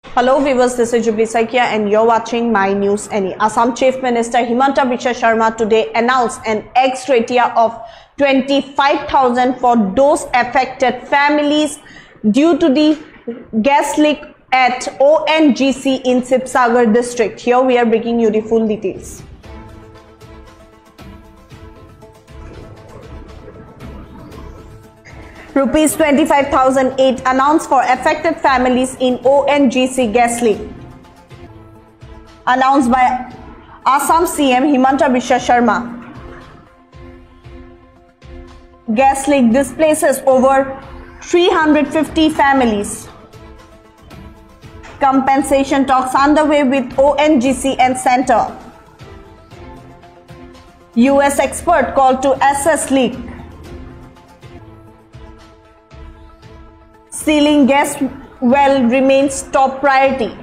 Hello viewers, this is Jubilee Saikia and you're watching My News Any. Assam Chief Minister Himanta Biswa Sharma today announced an ex-gratia of 25,000 for those affected families due to the gas leak at ONGC in Sibsagar district. Here we are bringing you the full details. Rupees 25,008 announced for affected families in ONGC gas leak. Announced by Assam CM Himanta Biswa Sharma. Gas leak displaces over 350 families. Compensation talks underway with ONGC and Center. US expert called to assess leak. Sealing gas well remains top priority.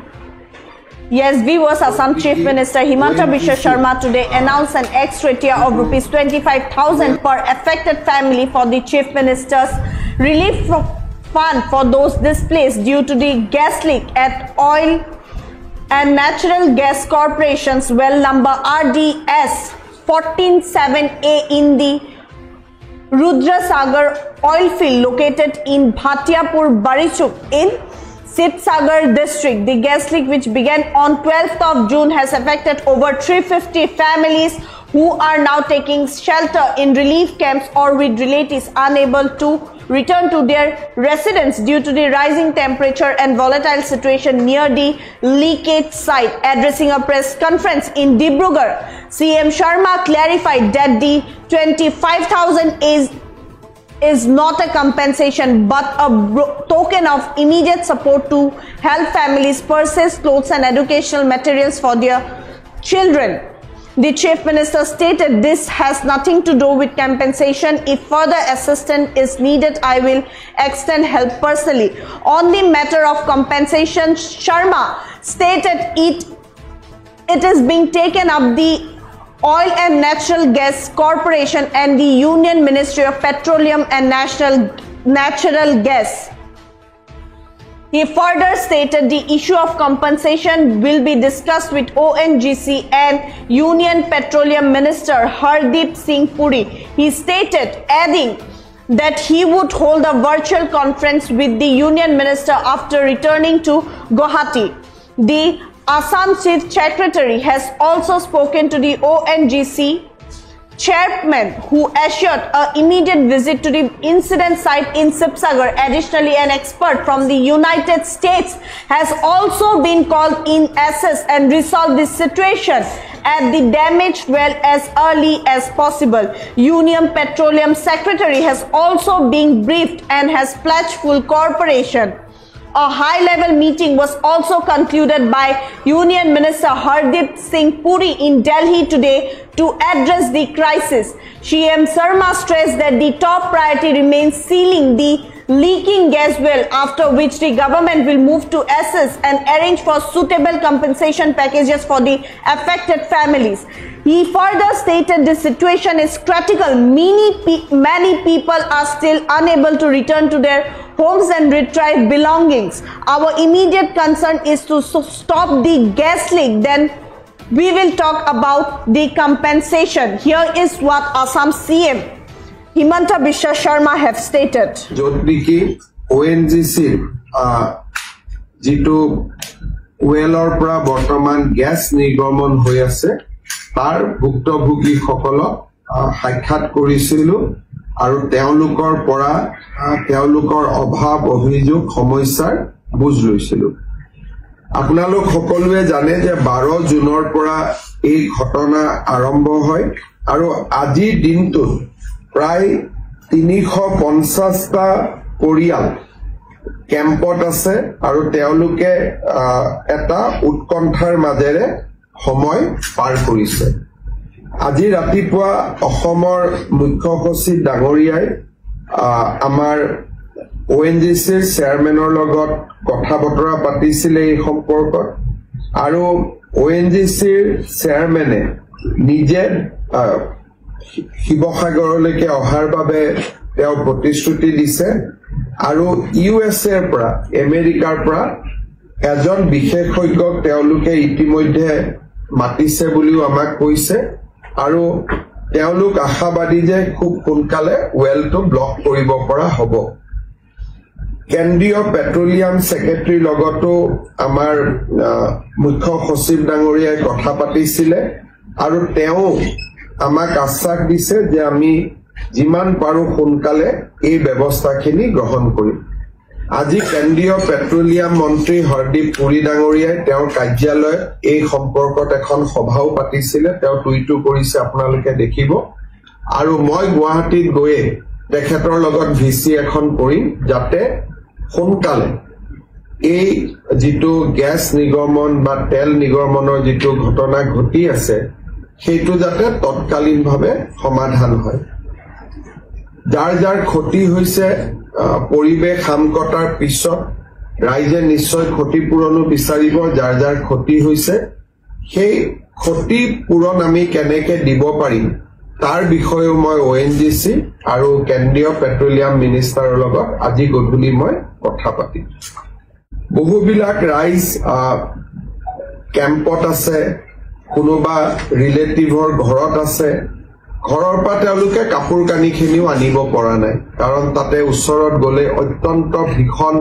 Yes, viewers, Assam Chief Minister Himanta Biswa Sharma today announced an ex-gratia of rupees 25,000 per affected family for the Chief Minister's relief fund for those displaced due to the gas leak at Oil and Natural Gas Corporation's well number RDS 147A in the Rudrasagar oil field located in Bhatiapur Barichuk in Sibsagar district. The gas leak, which began on 12th of June, has affected over 350 families who are now taking shelter in relief camps or with relatives unable to return to their residence due to the rising temperature and volatile situation near the leakage site. Addressing a press conference in Dibrugarh, CM Sharma clarified that the 25,000 is not a compensation but a token of immediate support to help families purchase clothes and educational materials for their children. The Chief Minister stated this has nothing to do with compensation. If further assistance is needed, I will extend help personally. On the matter of compensation, Sharma stated it is being taken up the Oil and Natural Gas Corporation and the Union Ministry of Petroleum and Natural Gas. He further stated the issue of compensation will be discussed with ONGC and Union Petroleum Minister Hardeep Singh Puri. He stated, adding that he would hold a virtual conference with the Union Minister after returning to Guwahati. The Assam Chief Secretary has also spoken to the ONGC chairman, who assured an immediate visit to the incident site in Sibsagar. Additionally, an expert from the United States has also been called in assess and resolve this situation at the damaged well as early as possible. Union Petroleum Secretary has also been briefed and has pledged full cooperation. A high-level meeting was also concluded by Union Minister Hardeep Singh Puri in Delhi today to address the crisis. CM Sharma stressed that the top priority remains sealing the leaking gas well, after which the government will move to assess and arrange for suitable compensation packages for the affected families. He further stated the situation is critical. Many people are still unable to return to their homes and retrieve belongings. Our immediate concern is to stop the gas leak. Then we will talk about the compensation. Here is what Assam CM Himanta Biswa Sharma have stated. Jodniki ONGC jitu welor pra bortoman gas nigormon hoi ase tar bhuktobhogi sokolok saক্ষাৎ কৰিছিলো আৰু তেওঁলোকৰ পৰা তেওঁলোকৰ অভাৱ অভিযোগ সমস্যাৰ বুজ লৈছিলো। আপোনালোক সকলোৱে জানে যে 12 জুনৰ পৰা এই ঘটনা আৰম্ভ হয় আৰু আজি দিনটোত প্ৰায় 350টা পৰিয়াল কেম্পত আছে আৰু তেওঁলোকে এটা উৎকণ্ঠাৰ মাজেৰে সময় পাৰ কৰিছে। আজি ৰাতিপুৱা অসমৰ মুখ্য সচিব ডাঙৰীয়াই আমাৰ ONGCৰ চেয়াৰমেনৰ লগত কথা বতৰা পাতিছিলে এই সম্পৰ্কত আৰু ONGCৰ চেয়াৰমেনে নিজে শিৱসাগৰলৈকে অহাৰ বাবে তেওঁ প্ৰতিশ্ৰুতি দিছে আৰু USA পৰা আমেৰিকাৰ পৰা এজন বিশেষজ্ঞক তেওঁলোকে ইতিমধ্যে মাতিছে বুলিও আমাক কৈছে আৰু তেওঁলোক আশাবাদী যে খুব সোনকালে ওয়েলটো ব্লক কৰিব পৰা হ'ব কেন্দ্ৰীয় পেট্ৰলিয়াম সেক্ৰেটাৰীৰ লগতো আমাৰ মুখ্য সচিব ডাঙৰীয়াই কথা পাতিছিলে আৰু তেওঁ আমাক আশ্বাস দিছে যে আমি যিমান পাৰো সোনকালে এই ব্যৱস্থাখিনি গ্ৰহণ কৰিম আজি কেন্দ্ৰীয় পেট্ৰলিয়াম মন্ত্ৰী হৰদীপ পুৰী ডাঙৰীয়াই তেওঁৰ কাৰ্যালয়ত এই সম্পৰ্কত এখন সভাও পাতিছিলে তেওঁ টুইটো কৰিছে আপোনালোকে দেখিব আৰু মই গুৱাহাটীত গৈ তেখেতৰ লগত ভিসি এখন কৰিম যাতে সোনকালে এই যিটো গ্যাস নিগমন বা তেল নিগমনৰ যিটো ঘটনা ঘটি আছে সেইটো যাতে তৎকালীনভাৱে সমাধান হয় যাৰ যাৰ ক্ষতি হৈছে পৰিবেশ হামকটাৰ পিছত ৰাইজে নিশ্চয় ক্ষতিপূৰণো বিচাৰিব যাৰ যাৰ ক্ষতি হৈছে সেই ক্ষতিপূৰণ আমি কেনেকে দিব পাৰিম তাৰ বিষয়েও মই ONGC আৰু কেন্দ্ৰীয় পেট্ৰলিয়াম মিনিষ্টাৰৰ লগত আজি গধূলি মই কথা পাতিম বহুবিলাক ৰাইজ কেম্পত আছে কোনোবা ৰিলেটিভৰ ঘৰত আছে ঘৰৰ পৰা তেওঁলোকে কাপোৰ কানিখিনিও আনিব পৰা নাই কাৰণ তাতে ওচৰত গলে অত্যন্ত ভীষণ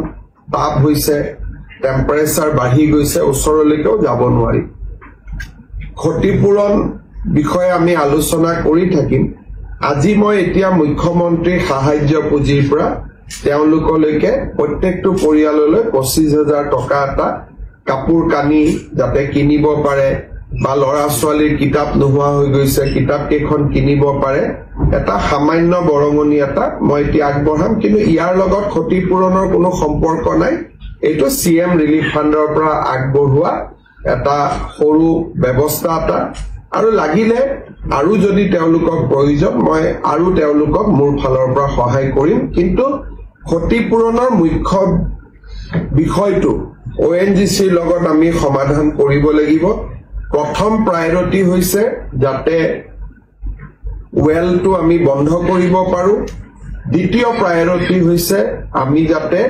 তাপ হৈছে টেম্পাৰেচাৰ বাঢ়ি গৈছে ওচৰলৈকেও যাব নোৱাৰি ক্ষতিপূৰণ বিষয়ে আমি আলোচনা কৰি থাকিম আজি মই এতিয়া মুখ্যমন্ত্ৰীৰ সাহায্য পুঁজিৰ পৰা তেওঁলোকলৈকে প্ৰত্যেকটো পৰিয়াললৈ 25,000 টকা এটা কাপোৰ কানি যাতে কিনিব পাৰে বা লৰা ছোৱালীৰ কিতাপ নোহোৱা হৈ গৈছে কিতাপ কেখন কিনিব পাৰে এটা সামান্য বৰঙনি এটা মই এতিয়া আগবঢ়াম কিন্তু ইয়াৰ লগত ক্ষতিপূৰণৰ কোনো সম্পৰ্ক নাই এইটো CM ৰিলিফ ফাণ্ডৰ পৰা আগবঢ়োৱা এটা সৰু ব্যৱস্থা এটা আৰু লাগিলে আৰু যদি তেওঁলোকক প্ৰয়োজন মই আৰু তেওঁলোকক মোৰ ফালৰ পৰা সহায় কৰিম কিন্তু ক্ষতিপূৰণৰ মুখ্য বিষয়টো ONGCৰ লগত আমি সমাধান কৰিব লাগিব প্ৰথম প্ৰায়োৰিটি হৈছে যাতে ওয়েলটো আমি বন্ধ কৰিব পাৰো দ্বিতীয় প্ৰায়োৰিটি হৈছে আমি যাতে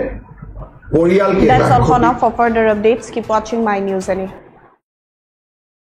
পৰিয়াল That's all for now. For further updates, keep watching My News Any.